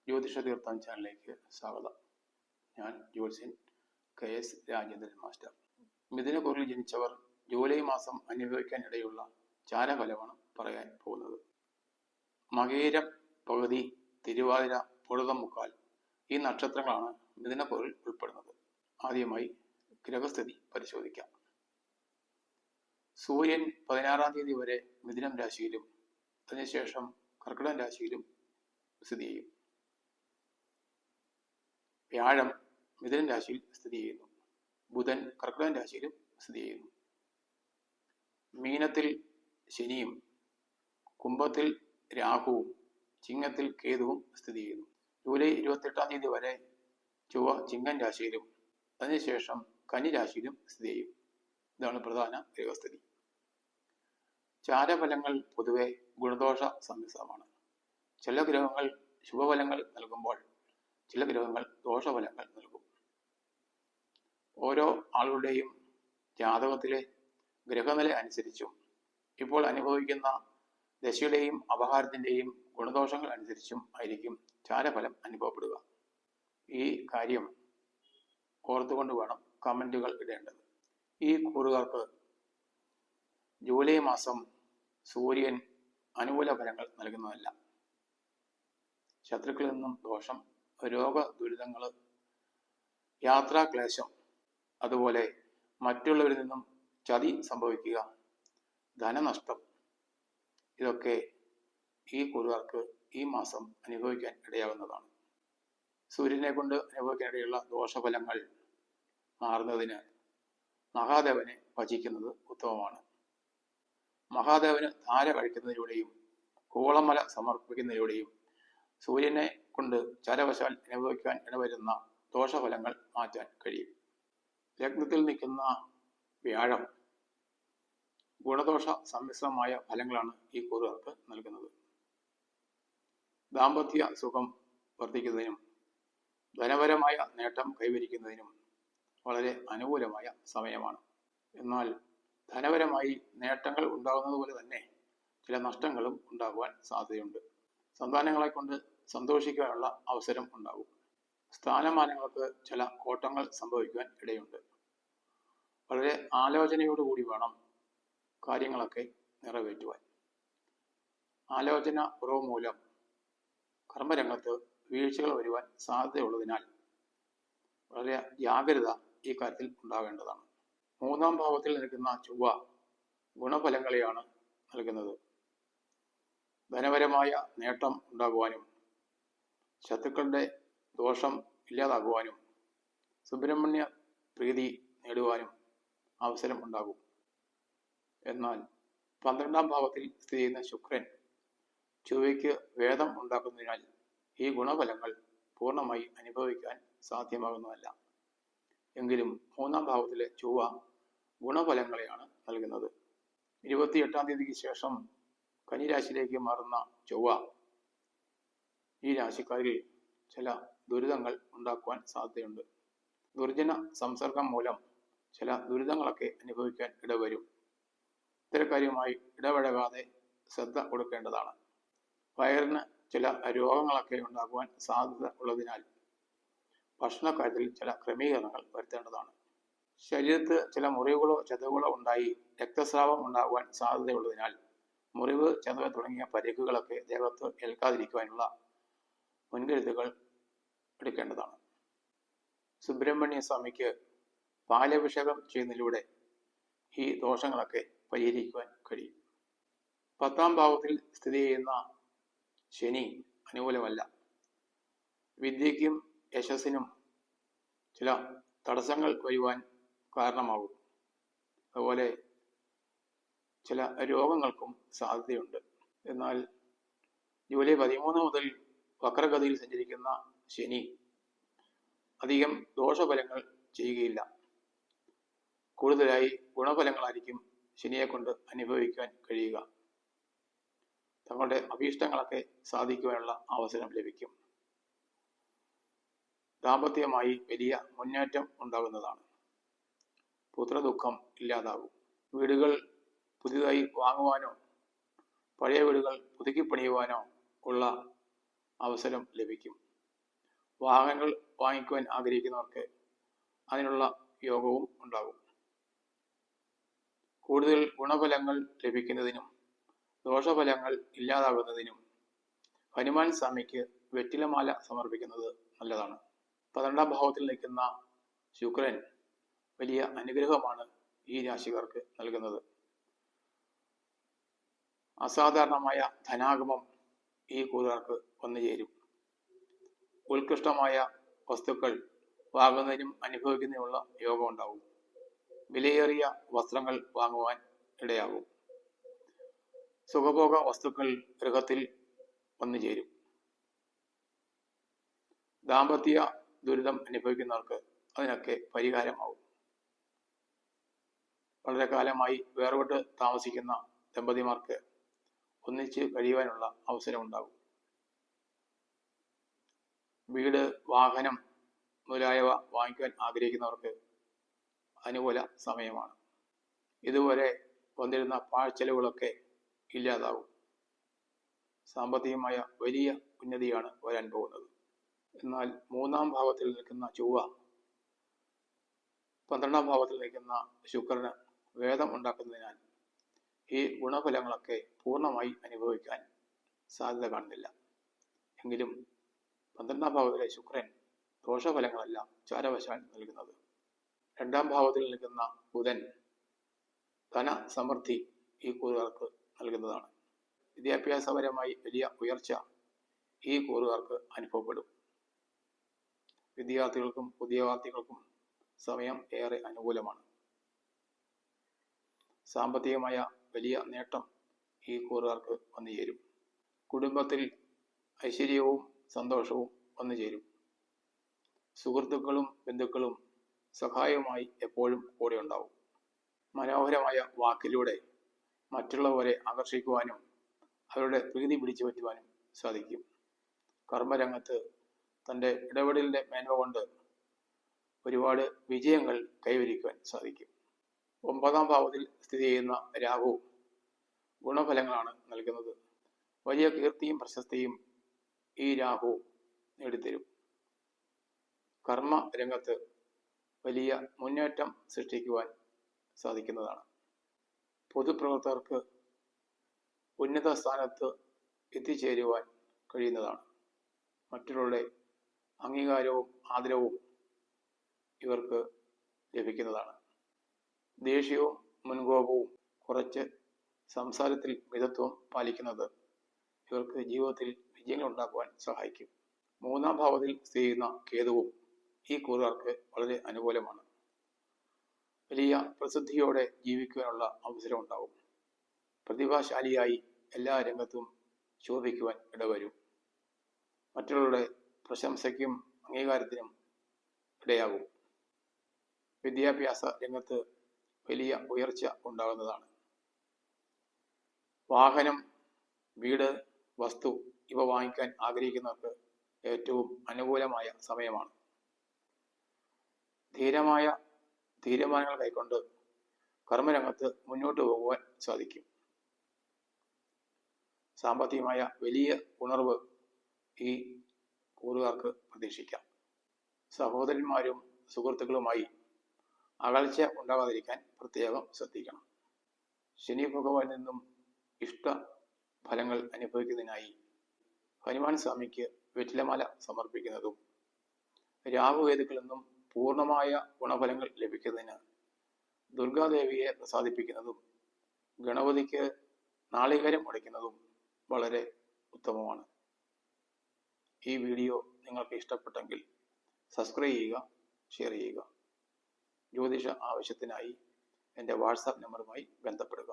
ജ്യോതിഷ തീർത്ഥം ചാനലിലേക്ക് സ്വാഗതം. ഞാൻ ജ്യോത്സ്യൻ KS രാജേന്ദ്രൻ മാസ്റ്റർ. മിഥുനക്കൂറിൽ ജനിച്ചവർ ജൂലൈ മാസം അനുഭവിക്കാൻ ഇടയുള്ള ചാരഫലമാണ് പറയാൻ പോകുന്നത്. മകയിരം, പകുതി, തിരുവാതിര, പുണർതം, മുക്കാൽ ഈ നക്ഷത്രങ്ങളാണ് മിഥുനക്കൂറിൽ ഉൾപ്പെടുന്നത്. ആദ്യമായി ഗ്രഹസ്ഥിതി പരിശോധിക്കാം. സൂര്യൻ 16-ാം തീയതി വരെ മിഥുനം രാശിയിലും അതിനുശേഷം കർക്കിടകം രാശിയിലും സ്ഥിതി ചെയ്യും. വ്യാഴം മിഥുനം രാശിയിൽ സ്ഥിതി ചെയ്യുന്നു. ബുധൻ കർക്കിടകം രാശിയിലും സ്ഥിതി ചെയ്യുന്നു. മീനത്തിൽ ശനിയും കുംഭത്തിൽ രാഹുവും ചിങ്ങത്തിൽ കേതുവും സ്ഥിതി ചെയ്യുന്നു. ജൂലൈ 28-ാം തീയതി വരെ ചൊവ്വ ചിങ്ങൻ രാശിയിലും അതിനുശേഷം കന്നി രാശിയിലും സ്ഥിതി ചെയ്യും. ഇതാണ് പ്രധാന ഗ്രഹസ്ഥിതി. ചാരഫലങ്ങൾ പൊതുവെ ഗുണദോഷ സമ്മിശ്രമാണ്. ചില ഗ്രഹങ്ങൾ ശുഭഫലങ്ങൾ നൽകുമ്പോൾ ചില ഗ്രഹങ്ങൾ ദോഷഫലങ്ങൾ നൽകും. ഓരോ ആളുകളുടെയും ജാതകത്തിലെ ഗ്രഹനില അനുസരിച്ചും ഇപ്പോൾ അനുഭവിക്കുന്ന ദശയുടെയും അപഹാരത്തിൻ്റെയും ഗുണദോഷങ്ങൾ അനുസരിച്ചും ആയിരിക്കും ചാരഫലം അനുഭവപ്പെടുക. ഈ കാര്യം ഓർത്തുകൊണ്ട് വേണം കമൻറ്റുകൾ ഇടേണ്ടത്. ഈ കൂറുകാർക്ക് ജൂലൈ മാസം സൂര്യൻ അനുകൂല ഫലങ്ങൾ നൽകുന്നതല്ല. ശത്രുക്കളിൽ നിന്നും ദോഷം, രോഗ ദുരിതങ്ങൾ, യാത്രാക്ലേശം, അതുപോലെ മറ്റുള്ളവരിൽ നിന്നും ചതി സംഭവിക്കുക, ധനനഷ്ടം, ഇതൊക്കെ ഈ കൂറുകാർക്ക് ഈ മാസം അനുഭവിക്കാൻ ഇടയാകുന്നതാണ്. സൂര്യനെ കൊണ്ട് അനുഭവിക്കാൻ ഇടയുള്ള ദോഷഫലങ്ങൾ മാറുന്നതിന് മഹാദേവനെ ഭജിക്കുന്നത് ഉത്തമമാണ്. മഹാദേവന് ധാര കഴിക്കുന്നതിലൂടെയും കൂവളമല സമർപ്പിക്കുന്നതിലൂടെയും സൂര്യനെ കൊണ്ട് ചരവശാൽ അനുഭവിക്കാൻ ഇടവരുന്ന ദോഷഫലങ്ങൾ മാറ്റാൻ കഴിയും. ലഗ്നത്തിൽ നിൽക്കുന്ന വ്യാഴം ഗുണദോഷ സമ്മിശ്രമായ ഫലങ്ങളാണ് ഈ കൂറുകാർക്ക് നൽകുന്നത്. ദാമ്പത്യ സുഖം വർദ്ധിക്കുന്നതിനും ധനപരമായ നേട്ടം കൈവരിക്കുന്നതിനും വളരെ അനുകൂലമായ സമയമാണ്. എന്നാൽ ധനപരമായി നേട്ടങ്ങൾ ഉണ്ടാകുന്നത് പോലെ തന്നെ ചില നഷ്ടങ്ങളും ഉണ്ടാകുവാൻ സാധ്യതയുണ്ട്. സന്താനങ്ങളെ കൊണ്ട് സന്തോഷിക്കാനുള്ള അവസരം ഉണ്ടാകും. സ്ഥാനമാനങ്ങൾക്ക് ചില കോട്ടങ്ങൾ സംഭവിക്കുവാൻ ഇടയുണ്ട്. വളരെ ആലോചനയോടുകൂടി വേണം കാര്യങ്ങളൊക്കെ നിറവേറ്റുവാൻ. ആലോചന കുറവ് മൂലം കർമ്മരംഗത്ത് വീഴ്ചകൾ വരുവാൻ സാധ്യതയുള്ളതിനാൽ വളരെ ജാഗ്രത ഈ കാര്യത്തിൽ ഉണ്ടാവേണ്ടതാണ്. 3-ാം ഭാവത്തിൽ നിൽക്കുന്ന ചൊവ്വ ഗുണഫലങ്ങളെയാണ് നൽകുന്നത്. ധനപരമായ നേട്ടം ഉണ്ടാകുവാനും ശത്രുക്കളുടെ ദോഷം ഇല്ലാതാകുവാനും സുബ്രഹ്മണ്യ പ്രീതി നേടുവാനും അവസരം ഉണ്ടാകും. എന്നാൽ 12-ാം ഭാവത്തിൽ സ്ഥിതി ചെയ്യുന്ന ശുക്രൻ ചൊവ്വയ്ക്ക് വേദം ഉണ്ടാക്കുന്നതിനാൽ ഈ ഗുണഫലങ്ങൾ പൂർണ്ണമായി അനുഭവിക്കാൻ സാധ്യമാകുന്നതല്ല. എങ്കിലും 3-ാം ഭാവത്തിലെ ചൊവ്വ ഗുണഫലങ്ങളെയാണ് നൽകുന്നത്. 28-ാം തീയതിക്ക് ശേഷം കന്നിരാശിയിലേക്ക് മാറുന്ന ചൊവ്വ ഈ രാശിക്കാരിൽ ചില ദുരിതങ്ങൾ ഉണ്ടാക്കുവാൻ സാധ്യതയുണ്ട്. ദുർജന സംസർഗം മൂലം ചില ദുരിതങ്ങളൊക്കെ അനുഭവിക്കാൻ ഇടവരും. ഇത്തരക്കാര്യവുമായി ഇടപഴകാതെ ശ്രദ്ധ കൊടുക്കേണ്ടതാണ്. വയറിന് ചില രോഗങ്ങളൊക്കെ ഉണ്ടാക്കുവാൻ സാധ്യത ഉള്ളതിനാൽ ഭക്ഷണക്കാര്യത്തിൽ ചില ക്രമീകരണങ്ങൾ വരുത്തേണ്ടതാണ്. ശരീരത്ത് ചില മുറിവുകളോ ചതവുകളോ ഉണ്ടായി രക്തസ്രാവം ഉണ്ടാകുവാൻ സാധ്യതയുള്ളതിനാൽ മുറിവ്, ചതവ് തുടങ്ങിയ പരിക്കുകളൊക്കെ ദേഹത്ത് ഏൽക്കാതിരിക്കുവാനുള്ള മുൻകരുതലുകൾ എടുക്കേണ്ടതാണ്. സുബ്രഹ്മണ്യ സ്വാമിക്ക് പാലഭിഷേകം ചെയ്യുന്നതിലൂടെ ഈ ദോഷങ്ങളൊക്കെ പരിഹരിക്കുവാൻ കഴിയും. 10-ാം ഭാവത്തിൽ സ്ഥിതി ചെയ്യുന്ന ശനി അനുകൂലമല്ല. വിദ്യയ്ക്കും യശസ്സിനും ചില തടസ്സങ്ങൾ വരുവാൻ കാരണമാകും. അതുപോലെ ചില രോഗങ്ങൾക്കും സാധ്യതയുണ്ട്. എന്നാൽ ജൂലൈ 13 മുതൽ വക്രഗതിയിൽ സഞ്ചരിക്കുന്ന ശനി അധികം ദോഷഫലങ്ങൾ ചെയ്യുകയില്ല. കൂടുതലായി ഗുണഫലങ്ങളായിരിക്കും ശനിയെ കൊണ്ട് അനുഭവിക്കാൻ കഴിയുക. തങ്ങളുടെ അഭീഷ്ടങ്ങളൊക്കെ സാധിക്കുവാനുള്ള അവസരം ലഭിക്കും. ദാമ്പത്യമായി വലിയ മുന്നേറ്റം ഉണ്ടാകുന്നതാണ്. പുത്രദുഃഖം ഇല്ലാതാകും. വീടുകൾ പുതിയതായി വാങ്ങുവാനോ പഴയ വീടുകൾ പുതുക്കി പണിയുവാനോ ഉള്ള അവസരം ലഭിക്കും. വാഹനങ്ങൾ വാങ്ങിക്കുവാൻ ആഗ്രഹിക്കുന്നവർക്ക് അതിനുള്ള യോഗവും ഉണ്ടാകും. കൂടുതൽ ഗുണഫലങ്ങൾ ലഭിക്കുന്നതിനും ദോഷഫലങ്ങൾ ഇല്ലാതാകുന്നതിനും ഹനുമാൻ സ്വാമിക്ക് വെറ്റിലമാല സമർപ്പിക്കുന്നത് നല്ലതാണ്. 12ാം ഭാവത്തിൽ നിൽക്കുന്ന ശുക്രൻ വലിയ അനുഗ്രഹമാണ് ഈ രാശിക്കാർക്ക് നൽകുന്നത്. അസാധാരണമായ ധനാഗമം ഈ കൂറുകാർക്ക് വന്നു ചേരും. ഉത്കൃഷ്ടമായ വസ്തുക്കൾ വാങ്ങുന്നതിനും അനുഭവിക്കുന്നതിനുമുള്ള യോഗം ഉണ്ടാവും. വിലയേറിയ വസ്ത്രങ്ങൾ വാങ്ങുവാൻ ഇടയാകും. സുഖഭോഗ വസ്തുക്കൾ ഗൃഹത്തിൽ വന്നു ചേരും. ദാമ്പത്യ ദുരിതം അനുഭവിക്കുന്നവർക്ക് അതിനൊക്കെ പരിഹാരമാവും. വളരെ കാലമായി വേർപെട്ട് താമസിക്കുന്ന ദമ്പതിമാർക്ക് ഒന്നിച്ച് കഴിയുവാനുള്ള അവസരം ഉണ്ടാകും. വീട്, വാഹനം മുതലായവ വാങ്ങിക്കാൻ ആഗ്രഹിക്കുന്നവർക്ക് അനുകൂല സമയമാണ്. ഇതുവരെ വന്നിരുന്ന പാഴ്ചെലവുകളൊക്കെ ഇല്ലാതാവും. സാമ്പത്തികമായ വലിയ ഉന്നതിയാണ് വരാൻ പോകുന്നത്. എന്നാൽ 3ാം ഭാവത്തിൽ നിൽക്കുന്ന ചൊവ്വ 12ാം ഭാവത്തിൽ നിൽക്കുന്ന ശുക്രന് വേദം ഉണ്ടാക്കുന്നതിനാൽ ഈ ഗുണഫലങ്ങളൊക്കെ പൂർണ്ണമായി അനുഭവിക്കാൻ സാധ്യത കാണുന്നില്ല. എങ്കിലും 12ാം ഭാവത്തിലെ ശുക്രൻ ദോഷഫലങ്ങളല്ല ചാരവശാൽ നൽകുന്നത്. 2ാം ഭാവത്തിൽ നിൽക്കുന്ന ബുധൻ ധന സമൃദ്ധി ഈ കൂറുകാർക്ക് നൽകുന്നതാണ്. വിദ്യാഭ്യാസപരമായി വലിയ ഉയർച്ച ഈ കൂറുകാർക്ക് അനുഭവപ്പെടും. വിദ്യാർത്ഥികൾക്കും ഉദ്യോഗാർത്ഥികൾക്കും സമയം ഏറെ അനുകൂലമാണ്. സാമ്പത്തികമായ വലിയ നേട്ടം ഈ കൂറുകാർക്ക് വന്നു ചേരും. കുടുംബത്തിൽ ഐശ്വര്യവും സന്തോഷവും വന്നു ചേരും. സുഹൃത്തുക്കളും ബന്ധുക്കളും സഹായവുമായി എപ്പോഴും കൂടെ ഉണ്ടാവും. മനോഹരമായ വാക്കിലൂടെ മറ്റുള്ളവരെ ആകർഷിക്കുവാനും അവരുടെ പ്രീതി പിടിച്ചു പറ്റുവാനും സാധിക്കും. കർമ്മരംഗത്ത് തൻ്റെ ഇടപെടലിൻ്റെ മേന്മ കൊണ്ട് ഒരുപാട് വിജയങ്ങൾ കൈവരിക്കുവാൻ സാധിക്കും. 9ാം ഭാവത്തിൽ സ്ഥിതി ചെയ്യുന്ന രാഹു ഗുണഫലങ്ങളാണ് നൽകുന്നത്. വലിയ കീർത്തിയും പ്രശസ്തിയും ഈ രാഹു നേടിത്തരും. കർമ്മ രംഗത്ത് വലിയ മുന്നേറ്റം സൃഷ്ടിക്കുവാൻ സാധിക്കുന്നതാണ്. പൊതുപ്രവർത്തകർക്ക് ഉന്നത സ്ഥാനത്ത് എത്തിച്ചേരുവാൻ കഴിയുന്നതാണ്. മറ്റുള്ളവരുടെ അംഗീകാരവും ആദരവും ഇവർക്ക് ലഭിക്കുന്നതാണ്. ദേഷ്യവും മുൻകോപവും കുറച്ച് സംസാരത്തിൽ മിതത്വം പാലിക്കുന്നത് ഇവർക്ക് ജീവിതത്തിൽ വിജയങ്ങൾ ഉണ്ടാക്കുവാൻ സഹായിക്കും. 3ാം ഭാവത്തിൽ സ്ഥിതി ചെയ്യുന്ന കേതുവും ഈ കൂറുകാർക്ക് വളരെ അനുകൂലമാണ്. വലിയ പ്രസിദ്ധിയോടെ ജീവിക്കുവാനുള്ള അവസരം ഉണ്ടാവും. പ്രതിഭാശാലിയായി എല്ലാ രംഗത്തും ശോഭിക്കുവാൻ ഇടവരും. മറ്റുള്ളവരുടെ പ്രശംസയ്ക്കും അംഗീകാരത്തിനും ഇടയാകും. വിദ്യാഭ്യാസ രംഗത്ത് വലിയ ഉയർച്ച ഉണ്ടാകുന്നതാണ്. വാഹനം, വീട്, വസ്തു ഇവ വാങ്ങിക്കാൻ ആഗ്രഹിക്കുന്നവർക്ക് ഏറ്റവും അനുകൂലമായ സമയമാണ്. ധീരമായ തീരുമാനങ്ങൾ കൈക്കൊണ്ട് കർമ്മരംഗത്ത് മുന്നോട്ട് പോകുവാൻ സാധിക്കും. സാമ്പത്തികമായ വലിയ ഉണർവ് ഈ കൂറുകാർക്ക് പ്രതീക്ഷിക്കാം. സഹോദരന്മാരും സുഹൃത്തുക്കളുമായി അകൽച്ച ഉണ്ടാകാതിരിക്കാൻ പ്രത്യേകം ശ്രദ്ധിക്കണം. ശനി ഭഗവാനിൽ നിന്നും ഇഷ്ട ഫലങ്ങൾ അനുഭവിക്കുന്നതിനായി ഹനുമാൻ സ്വാമിക്ക് വെറ്റിലമാല സമർപ്പിക്കുന്നതും രാഹുകേതുക്കളിൽ നിന്നും പൂർണ്ണമായ ഗുണഫലങ്ങൾ ലഭിക്കുന്നതിന് ദുർഗാദേവിയെ പ്രസാദിപ്പിക്കുന്നതും ഗണപതിക്ക് നാളികേരം ഉടയ്ക്കുന്നതും വളരെ ഉത്തമമാണ്. ഈ വീഡിയോ നിങ്ങൾക്ക് ഇഷ്ടപ്പെട്ടെങ്കിൽ സബ്സ്ക്രൈബ് ചെയ്യുക, ഷെയർ ചെയ്യുക. ജ്യോതിഷ ആവശ്യത്തിനായി എൻ്റെ വാട്സാപ്പ് നമ്പറുമായി ബന്ധപ്പെടുക.